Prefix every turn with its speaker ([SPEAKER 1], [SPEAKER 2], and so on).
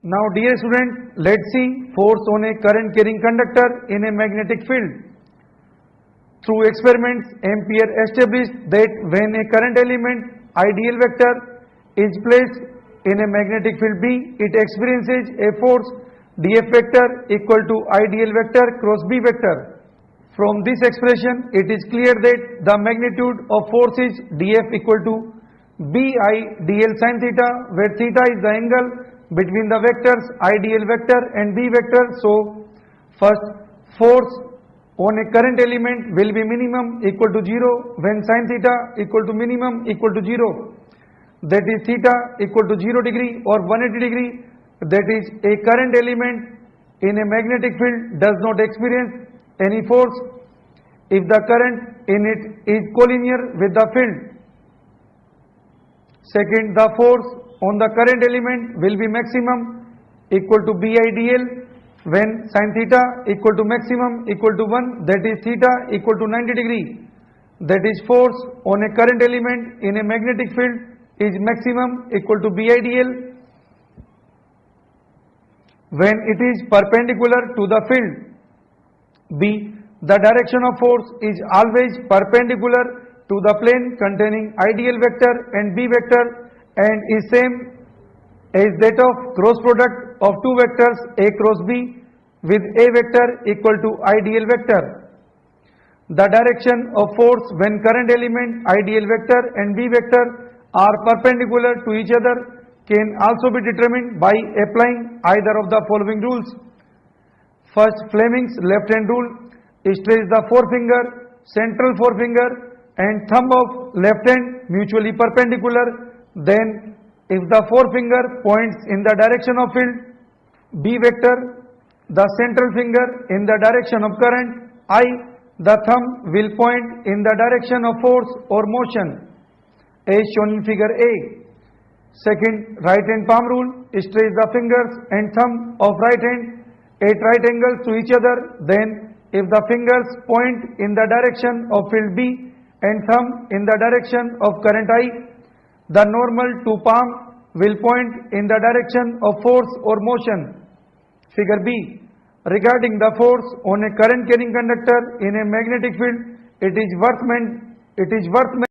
[SPEAKER 1] Now dear student, let's see force on a current carrying conductor in a magnetic field. Through experiments, Ampere established that when a current element ideal vector is placed in a magnetic field B, it experiences a force dF vector equal to ideal vector cross B vector. From this expression, it is clear that the magnitude of force is dF equal to Bi dl sin theta, where theta is the angle between the vectors ideal vector and B vector. So, first, force on a current element will be minimum equal to 0 when sin theta equal to minimum equal to 0. That is theta equal to 0 degree or 180 degree. That is, a current element in a magnetic field does not experience any force if the current in it is collinear with the field. Second, the force on the current element will be maximum equal to Bi dl when sin theta equal to maximum equal to 1, that is theta equal to 90 degree. That is, force on a current element in a magnetic field is maximum equal to Bi dl when it is perpendicular to the field. B. The direction of force is always perpendicular to the plane containing ideal vector and B vector and is same as that of cross product of two vectors A cross B with A vector equal to ideal vector. The direction of force when current element ideal vector and B vector are perpendicular to each other can also be determined by applying either of the following rules. First, Fleming's left hand rule stretches the forefinger, central forefinger and thumb of left hand mutually perpendicular. Then, if the forefinger points in the direction of field B vector, the central finger in the direction of current I, the thumb will point in the direction of force or motion as shown in figure A. Second, right hand palm rule stretches the fingers and thumb of right hand at right angles to each other. Then, if the fingers point in the direction of field B and thumb in the direction of current I, the normal two palm will point in the direction of force or motion. Figure B. Regarding the force on a current carrying conductor in a magnetic field, it is worth